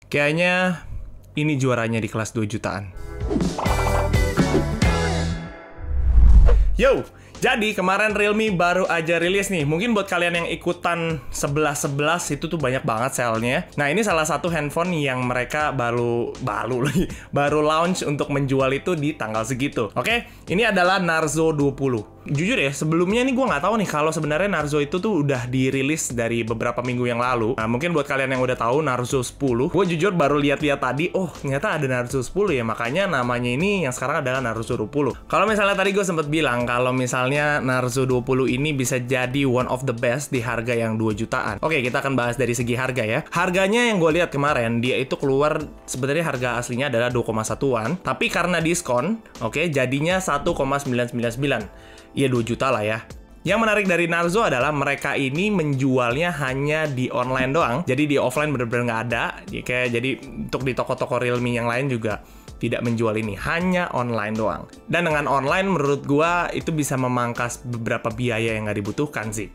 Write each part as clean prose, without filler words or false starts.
Kayaknya ini juaranya di kelas 2 jutaan. Yo, jadi kemarin Realme baru aja rilis nih. Mungkin buat kalian yang ikutan 11-11 itu tuh banyak banget sale-nya. Nah, ini salah satu handphone yang mereka baru launch untuk menjual itu di tanggal segitu. Oke, ini adalah Narzo 20. Jujur ya, sebelumnya nih gue nggak tahu nih kalau sebenarnya Narzo itu tuh udah dirilis dari beberapa minggu yang lalu. Nah, mungkin buat kalian yang udah tahu Narzo 10, gue jujur baru lihat-lihat tadi, oh ternyata ada Narzo 10 ya, makanya namanya ini yang sekarang adalah Narzo 20. Kalau misalnya tadi gue sempat bilang kalau misalnya Narzo 20 ini bisa jadi one of the best di harga yang 2 jutaan. Oke, kita akan bahas dari segi harga ya. Harganya yang gue lihat kemarin, dia itu keluar sebenarnya harga aslinya adalah 2,1-an, tapi karena diskon, oke, jadinya 1,999. Ya 2 juta lah ya. Yang menarik dari Narzo adalah mereka ini menjualnya hanya di online doang. Jadi di offline bener-bener nggak ada. Jadi untuk di toko-toko Realme yang lain juga tidak menjual ini. Hanya online doang. Dan dengan online menurut gua itu bisa memangkas beberapa biaya yang nggak dibutuhkan sih.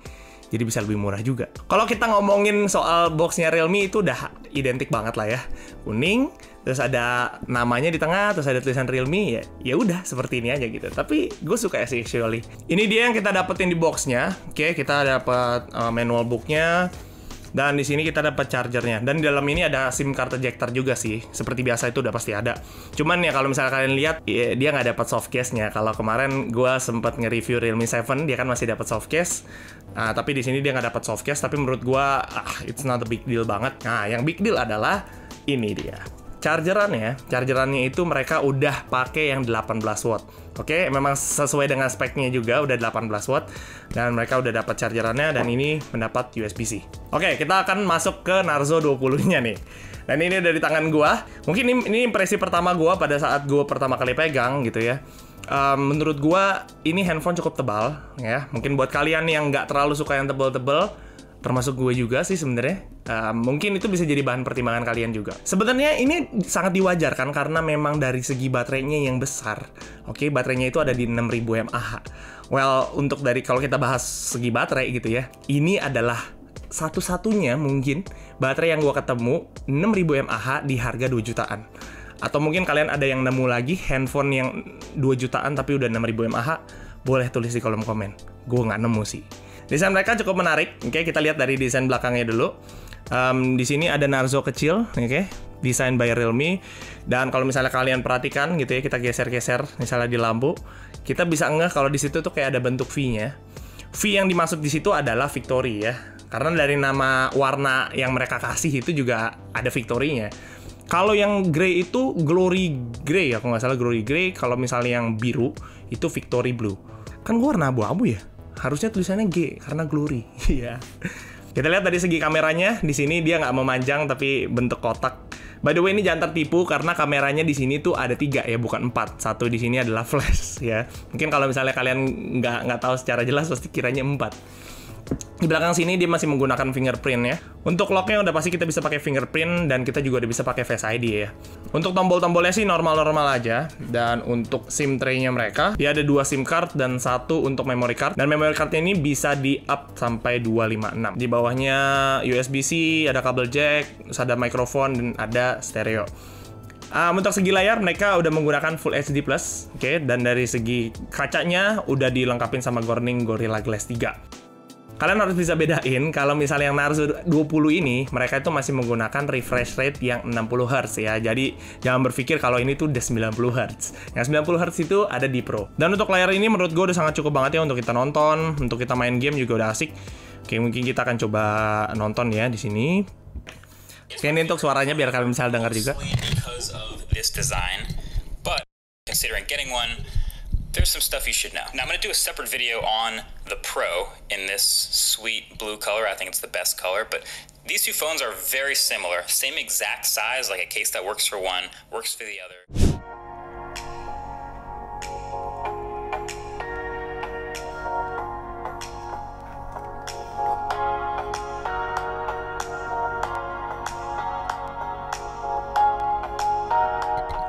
Jadi bisa lebih murah juga. Kalau kita ngomongin soal boxnya Realme itu udah identik banget lah ya. Kuning, terus ada namanya di tengah, terus ada tulisan Realme, ya udah seperti ini aja gitu. Tapi gue suka sih actually. Ini dia yang kita dapetin di boxnya. Oke, kita dapat manual booknya. Dan di sini kita dapat chargernya. Dan di dalam ini ada SIM card ejector juga sih. Seperti biasa itu udah pasti ada. Cuman ya kalau misalnya kalian lihat, ya, dia nggak dapat soft case-nya. Kalau kemarin gue sempat nge-review Realme 7, dia kan masih dapat soft case. Nah, tapi di sini dia nggak dapat soft case. Tapi menurut gue, it's not a big deal banget. Nah, yang big deal adalah ini dia. Chargerannya itu mereka udah pakai yang 18 watt. Oke, memang sesuai dengan speknya juga udah 18 watt dan mereka udah dapat chargerannya dan ini mendapat USB-C. Oke, kita akan masuk ke Narzo 20-nya nih. Dan ini udah di tangan gua. Mungkin ini impresi pertama gua pada saat gua pertama kali pegang gitu ya. Menurut gua ini handphone cukup tebal ya. Mungkin buat kalian yang nggak terlalu suka yang tebal-tebal, termasuk gue juga sih sebenarnya. Mungkin itu bisa jadi bahan pertimbangan kalian juga. Sebenarnya ini sangat diwajarkan karena memang dari segi baterainya yang besar. Oke, baterainya itu ada di 6000 mAh. Well, untuk dari kalau kita bahas segi baterai gitu ya, ini adalah satu-satunya mungkin baterai yang gue ketemu 6000 mAh di harga 2 jutaan. Atau mungkin kalian ada yang nemu lagi handphone yang 2 jutaan tapi udah 6000 mAh, boleh tulis di kolom komen. Gue nggak nemu sih. Desain mereka cukup menarik. Oke, kita lihat dari desain belakangnya dulu. Di sini ada Narzo kecil, oke, desain by Realme. Dan kalau misalnya kalian perhatikan gitu ya, kita geser-geser misalnya di lampu, kita bisa ngeh kalau di situ tuh kayak ada bentuk V-nya. V yang dimaksud di situ adalah Victory ya. Karena dari nama warna yang mereka kasih itu juga ada Victory-nya. Kalau yang grey itu Glory Grey ya, kalau nggak salah Glory Grey. Kalau misalnya yang biru itu Victory Blue. Kan gue warna abu-abu ya. Harusnya tulisannya G karena glory. Iya. Kita lihat dari segi kameranya, di sini dia nggak memanjang tapi bentuk kotak. By the way, ini jangan tertipu karena kameranya di sini tuh ada 3 ya, bukan 4. Satu di sini adalah flash ya. Mungkin kalau misalnya kalian nggak tahu secara jelas pasti kiranya 4. Di belakang sini dia masih menggunakan fingerprint ya. Untuk locknya udah pasti kita bisa pakai fingerprint dan kita juga udah bisa pakai Face ID ya. Untuk tombol-tombolnya sih normal-normal aja. Dan untuk SIM tray-nya mereka, dia ada 2 SIM card dan 1 untuk memory card. Dan memory card-nya ini bisa di-up sampai 256. Di bawahnya USB-C, ada kabel jack, terus ada mikrofon dan ada stereo. Untuk segi layar mereka udah menggunakan Full HD+, oke, dan dari segi kacanya udah dilengkapin sama Corning Gorilla Glass 3. Kalian harus bisa bedain kalau misalnya yang Narzo 20 ini mereka itu masih menggunakan refresh rate yang 60 Hz ya. Jadi jangan berpikir kalau ini tuh udah 90 Hz. Yang 90 Hz itu ada di Pro. Dan untuk layar ini menurut gue udah sangat cukup banget ya untuk kita nonton, untuk kita main game juga udah asik. Oke, mungkin kita akan coba nonton ya di sini. Oke, ini untuk suaranya biar kalian bisa dengar juga. There's some stuff you should know. Now I'm going to do a separate video on the Pro in this sweet blue color. I think it's the best color, but these two phones are very similar. Same exact size, like a case that works for one, works for the other.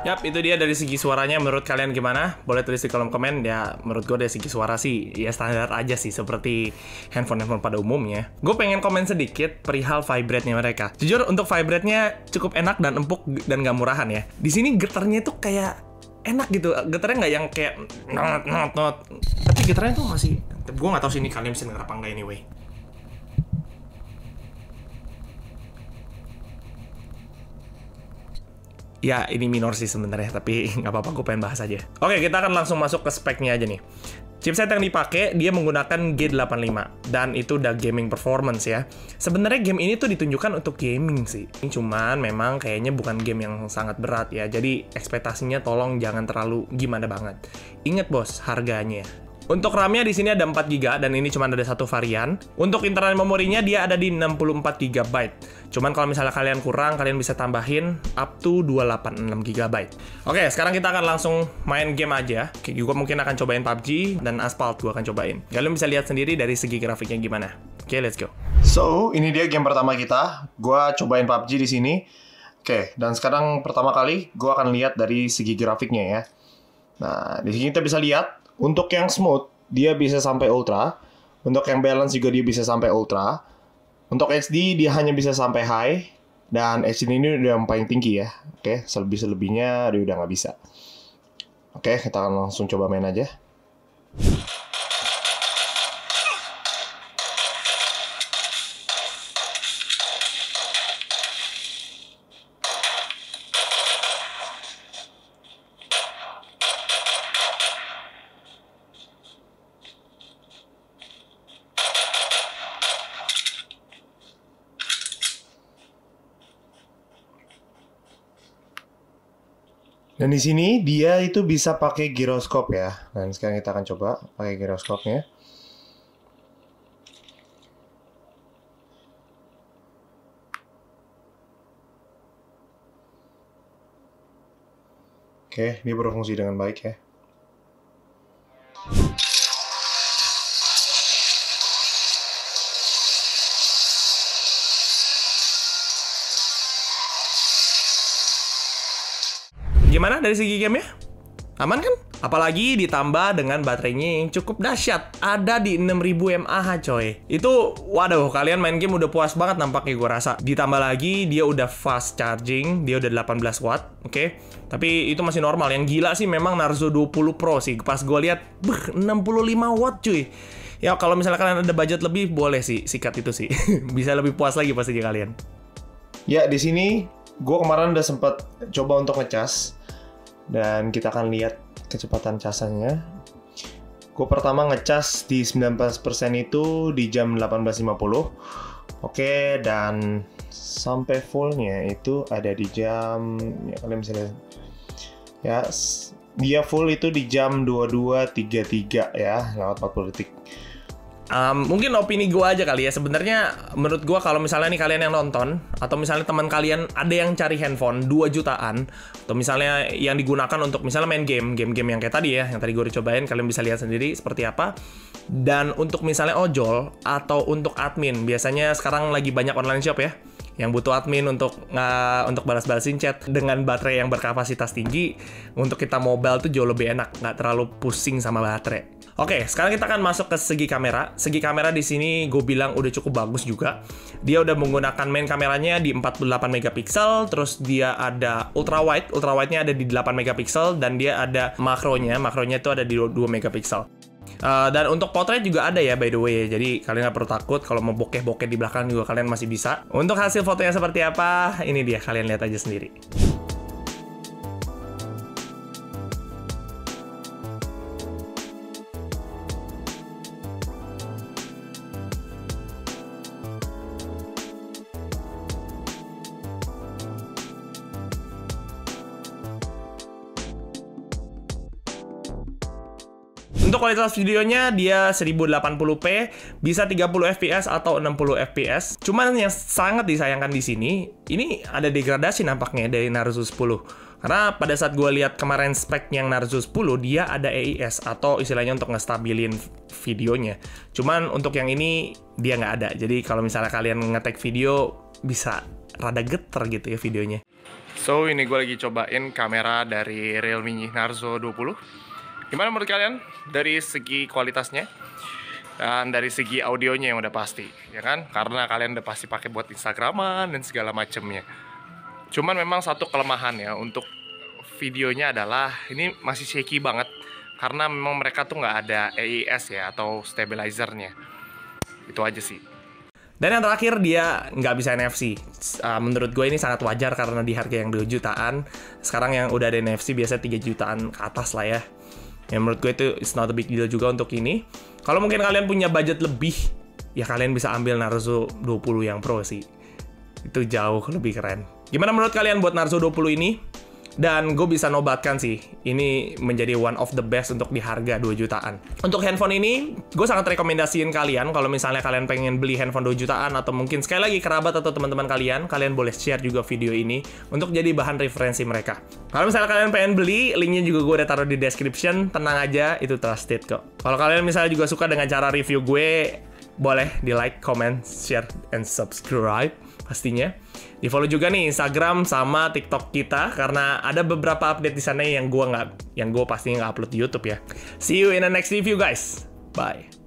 Yap, itu dia dari segi suaranya. Menurut kalian gimana? Boleh tulis di kolom komen. Ya, menurut gue dari segi suara sih, ya standar aja sih, seperti handphone-handphone pada umumnya. Gue pengen komen sedikit perihal vibrate-nya mereka. Jujur, untuk vibrate-nya cukup enak dan empuk dan gak murahan ya. Di sini getarnya tuh kayak enak gitu. Getarnya nggak yang kayak not. Tapi getarnya tuh masih... Gue nggak tahu sih ini kalian bisa denger apa enggak anyway. Ya, ini minor sih sebenarnya, tapi nggak apa-apa, gue pengen bahas aja. Oke, kita akan langsung masuk ke speknya aja nih. Chipset yang dipakai, dia menggunakan G85, dan itu udah gaming performance ya. Sebenarnya game ini tuh ditunjukkan untuk gaming sih. Cuman memang kayaknya bukan game yang sangat berat ya, jadi ekspektasinya tolong jangan terlalu gimana banget. Ingat bos, harganya. Untuk RAM-nya di sini ada 4 GB dan ini cuma ada satu varian. Untuk internal memorinya dia ada di 64 GB. Cuman kalau misalnya kalian kurang, kalian bisa tambahin up to 286 GB. Oke, sekarang kita akan langsung main game aja. Gue mungkin akan cobain PUBG dan Asphalt gue akan cobain. Kalian bisa lihat sendiri dari segi grafiknya gimana. Oke, let's go. So, ini dia game pertama kita. Gue cobain PUBG di sini. Oke, dan sekarang pertama kali gue akan lihat dari segi grafiknya ya. Nah, di sini kita bisa lihat. Untuk yang smooth, dia bisa sampai ultra. Untuk yang balance juga dia bisa sampai ultra. Untuk HD, dia hanya bisa sampai high. Dan HD ini udah yang paling tinggi ya. Oke, selebihnya dia udah nggak bisa. Oke, kita akan langsung coba main aja. Dan di sini dia itu bisa pakai giroskop ya. Dan sekarang kita akan coba pakai giroskopnya. Oke, dia berfungsi dengan baik ya. Gimana dari segi gamenya? Aman kan? Apalagi ditambah dengan baterainya yang cukup dahsyat. Ada di 6000 mAh coy. Itu, waduh, kalian main game udah puas banget nampaknya gue rasa. Ditambah lagi, dia udah fast charging. Dia udah 18 watt, oke? Tapi itu masih normal. Yang gila sih memang Narzo 20 Pro sih. Pas gue lihat, 65 watt cuy. Ya kalau misalnya kalian ada budget lebih, boleh sih sikat itu sih. Bisa lebih puas lagi pastinya kalian. Ya, di sini gue kemarin udah sempat coba untuk ngecas. Dan kita akan lihat kecepatan casannya. Gue pertama ngecas di 19% itu di jam 18.50. Oke, dan sampai fullnya itu ada di jam, ya kalian bisa lihat ya, dia full itu di jam 22.33 ya, lewat 40 detik. Mungkin opini gue aja kali ya. Sebenarnya menurut gue kalau misalnya nih kalian yang nonton atau misalnya teman kalian ada yang cari handphone 2 jutaan atau misalnya yang digunakan untuk misalnya main game yang kayak tadi ya, yang tadi gue cobain, kalian bisa lihat sendiri seperti apa. Dan untuk misalnya ojol atau untuk admin, biasanya sekarang lagi banyak online shop ya yang butuh admin untuk balas-balasin chat dengan baterai yang berkapasitas tinggi. Untuk kita mobile tuh jauh lebih enak, nggak terlalu pusing sama baterai. Oke, sekarang kita akan masuk ke segi kamera. Segi kamera di sini gue bilang udah cukup bagus juga. Dia udah menggunakan main kameranya di 48 megapiksel, terus dia ada ultra wide. Ultra wide-nya ada di 8 megapiksel dan dia ada makronya. Makronya itu ada di 2 megapiksel. Dan untuk potret juga ada ya by the way. Jadi kalian nggak perlu takut kalau mau bokeh-bokeh di belakang juga kalian masih bisa. Untuk hasil fotonya seperti apa, ini dia, kalian lihat aja sendiri. Untuk kualitas videonya dia 1080p, bisa 30 fps atau 60 fps. Cuman yang sangat disayangkan di sini, ini ada degradasi nampaknya dari Narzo 10. Karena pada saat gue lihat kemarin spek yang Narzo 10, dia ada AIS atau istilahnya untuk ngestabilin videonya. Cuman untuk yang ini dia nggak ada. Jadi kalau misalnya kalian nge-tag video bisa rada geter gitu ya videonya. So, ini gue lagi cobain kamera dari Realme Narzo 20. Gimana menurut kalian? Dari segi kualitasnya dan dari segi audionya yang udah pasti, ya kan? Karena kalian udah pasti pakai buat Instagraman dan segala macemnya. Cuman memang satu kelemahan ya untuk videonya adalah ini masih shaky banget karena memang mereka tuh nggak ada AIS ya atau stabilizernya. Itu aja sih. Dan yang terakhir dia nggak bisa NFC. Menurut gue ini sangat wajar karena di harga yang 2 jutaan. Sekarang yang udah ada NFC biasa 3 jutaan ke atas lah ya. Yang menurut gue itu it's not a big deal juga untuk ini. Kalau mungkin kalian punya budget lebih, ya kalian bisa ambil Narzo 20 yang Pro sih. Itu jauh lebih keren. Gimana menurut kalian buat Narzo 20 ini? Dan gue bisa nobatkan sih, ini menjadi one of the best untuk di harga 2 jutaan. Untuk handphone ini, gue sangat rekomendasiin kalian kalau misalnya kalian pengen beli handphone 2 jutaan atau mungkin sekali lagi kerabat atau teman-teman kalian boleh share juga video ini untuk jadi bahan referensi mereka. Kalau misalnya kalian pengen beli, linknya juga gue udah taruh di description, tenang aja, itu trusted kok. Kalau kalian misalnya juga suka dengan cara review gue, boleh di like, comment, share, and subscribe pastinya. Di follow juga nih Instagram sama TikTok kita karena ada beberapa update di sana yang gue pastinya nggak upload di YouTube ya. See you in the next review guys. Bye.